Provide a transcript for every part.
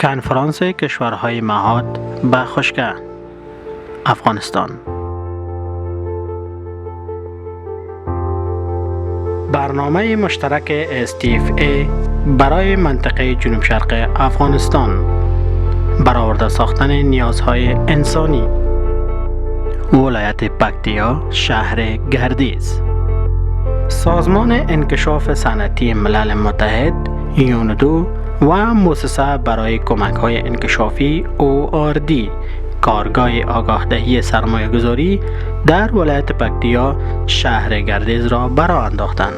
کنفرانس کشورهای مهاد به خشکه افغانستان. برنامه مشترک STFA برای منطقه جنوب شرق افغانستان، برآورده ساختن نیازهای انسانی. ولایت پکتیا، شهر گردیز. سازمان انکشاف صنعتی ملل متحد یوندو و مؤسسه برای کمک‌های انکشافی ORD کارگاه آگاهدهی سرمایه‌گذاری در ولایت پکتیا شهر گردیز را براه انداختند.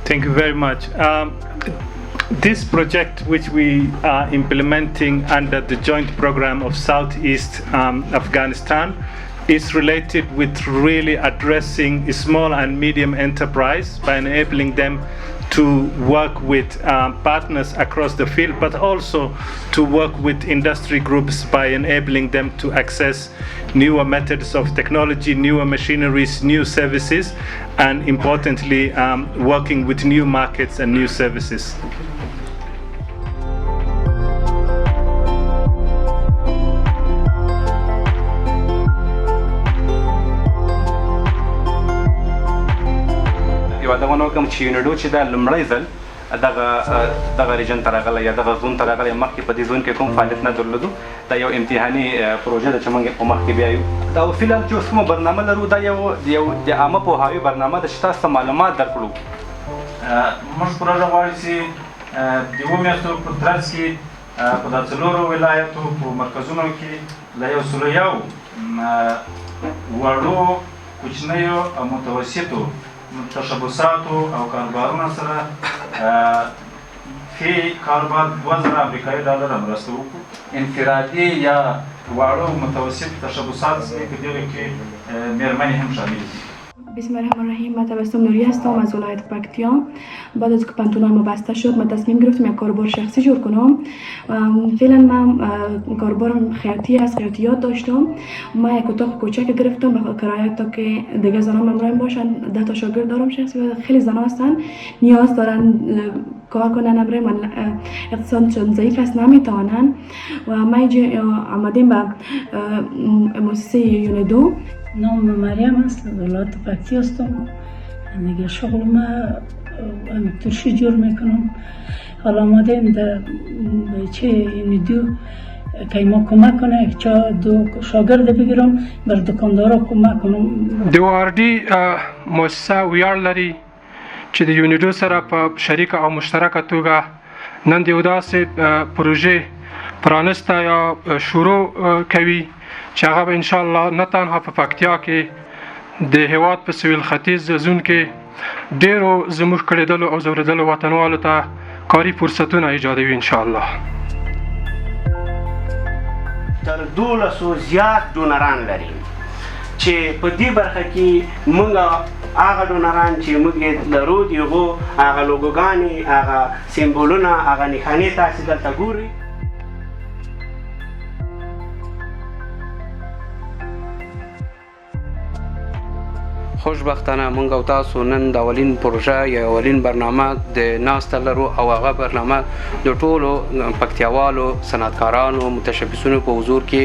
Thank you very much. This project, which we are implementing under the joint program of Southeast Afghanistan, is related with really addressing small and medium enterprise by enabling them to work with partners across the field, but also to work with industry groups by enabling them to access newer methods of technology, newer machineries, new services, and importantly, working with new markets and new services. دغه کوم چې یونیډو چې د لمړی ځل دغه ریجن ته راغلی یا دغه زون ته راغلی، مخکې په دې زون کې کوم فعالیت نه درلودو. دا یو امتحاني پروژه ده چې موږ په مخکې بیا یو دا فعلا چې اوس کومه برنامه لرو، دا یو د عامه پوهاوي برنامه ده چې تاسو ته معلومات درکړو. موږ پروژه غواړو چې د اوو میاشتو په ترڅ کې په دا څلورو ولایتو په مرکزونو کې له یو سلو یو وړو، کوچنیو او متوسطو تشبثاتو او کاروبارونو سره فی کاروبار 2000 امریکایي ډالر مرسته وکړو. انفرادي یا واړه متوسط تشبثات په دې کې مېرمنې هم شامل دي. بسم الله الرحمن الرحیم. من تبسم نوری هستم از ولایت پکتیا. بعد از که پنتونای ما بسته شد، من تصمیم گرفتم یک کاروبار شخصی جور کنم. فعلا من کاروبارم خیاطی است، خیاطیات داشتم. من یک اتاق کوچک گرفتم به کرایه تا که دیگه زنان همراهم باشن. 10 تا شاگرد دارم شخصی و خیلی زنا هستن نیاز دارن کار کنن، همراهم اقتصادشون ضعیف است نمیتوانن. و ما اینجا آمدیم به مؤسسه یوندو. نام مریم است، ولایت پکتیا هستم. دیگه شغل ما ترشی جور میکنم. حالا آمدیم در چه یوندو که ما کمک کنه، یک چا دو شاگرد بگیرم بر دکاندارا کمک کنم. د ORD مؤسسه ویاړ لري چې د یونیډو سره په شریکه او مشترکه توګه نن د یو داسې پروژې پرانسته یا شروع کوي چې هغه به انشاءالله نه تنها په پکتیا کې د هیواد په سویل ختیځ زون کې ډیرو زموږ کړېدلو او ځورېدلو وطنوالو ته کاري فرصتونه ایجادوي انشاءالله. تر 1200 زیات ډونران لري چې په دې برخه کې موږ هغه ډونران چې موږ لرو دغه هغه لوګوګانې، هغه سمبولونه، هغه نښانې تاسو دلته ګورئ. خوشبختانه موږ او تاسو نن د اولین پروژه یا اولین برنامه د ناسته لرو او هغه برنامه د ټولو پکتیاوالو، صنعتکارانو، متشبثینو په حضور کې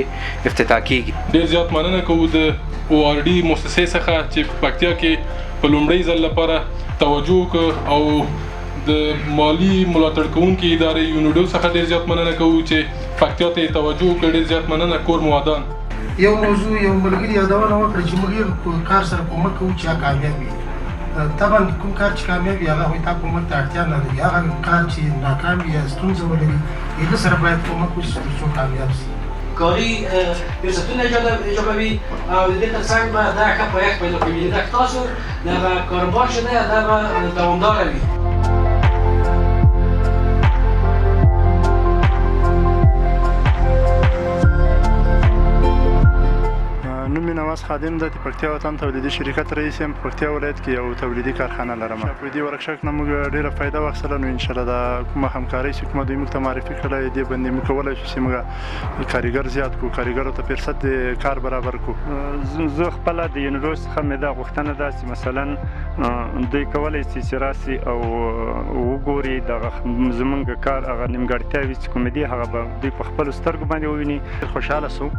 افتتاح کیږي. ډېر زیات مننه کوو د ORD مؤسسې څخه چې په پکتیا کې په لومړي ځل لپاره توجه وکړه او د مالی ملاتړ کوونکې ادارې یونیډو څخه ډېر زیات مننه کوو چې پکتیا ته یې توجه وکړه. ډېر زیات مننه کور موادان. یو موضوع یو ملګري یادونه وکړه چې موږ یو کار سره کومک کوو چې کامیاب وي. طبعا کوم کار چې کامیاب وي هغه تا کومک ته اړتیا نه لري. هغه کار چې ناکام وي یا ستونزه ولري هغه سره باید کومک وشي ترڅو کامیاب شي. کاري فرصتونه ایجابوي او د دې ترڅنګ به دا ښه پایښت پیدا کوي. دا تاسو دغه کاروبار شته دا به دوامداره وي. نوم مې نواز نواز خادم د پکتیا وطن تولیدي شرکت رئیس یم. پکتیا ولایت کې یو تولیدي کارخانه لرم. په دې ورکشاپ نه موږ ډیره فایده واخیستله. نو ان شاء الله دا کومه همکاري چې کومه دوی موږ ته معرفي کړله دې باندې موږ کولی شو چې موږ کاریګر زیات کړو، کاریګرو ته فرصت د کار برابر کړو. زه خپله د یونیډو څخه مې دا غوښتنه ده چې مثلا دوی کولی شي چې راسي او وګوري دغه زموږ کار هغه نیمګړتیاوې چې کومې دي هغه به دوی په خپلو سترګو باندې وویني. خوشحاله سو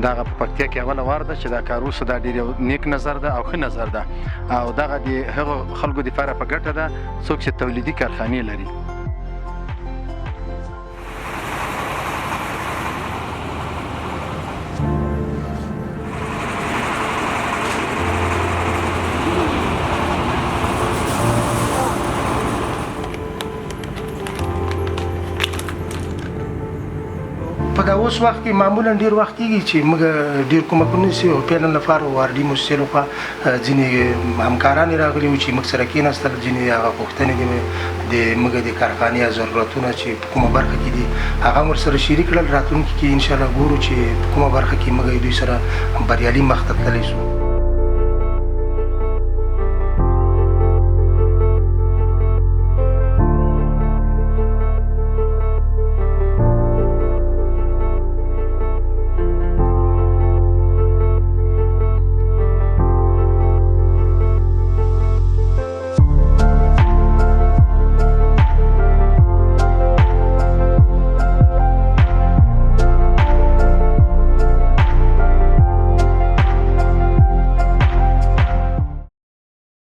دغه په پکتیا کې اوله وار ده چې دا کار وسو. دا ډېر نیک نظر ده او ښه نظر ده او دغه د هغو خلکو دپاره په ګټه ده څوک چې تولیدي کارخانې لري. په دا اوس وخت کې معمولا ډیر وخت کېږي چې موږ ډیر کومکونه سي او پیلن لپاره واردي مؤسسې لخوا ځینې همکاران راغلي وو چې موږ سره کېناستل. ځینې هغه پوښتنې د موږ د کارخانې ضرورتونه چې کومه برخه کې دي هغه ورسره شریک کړل. راتلونکي کې انشاءالله ګورو چې کومه برخه کې موږ دوی سره بریالي مخ ته تللی شو.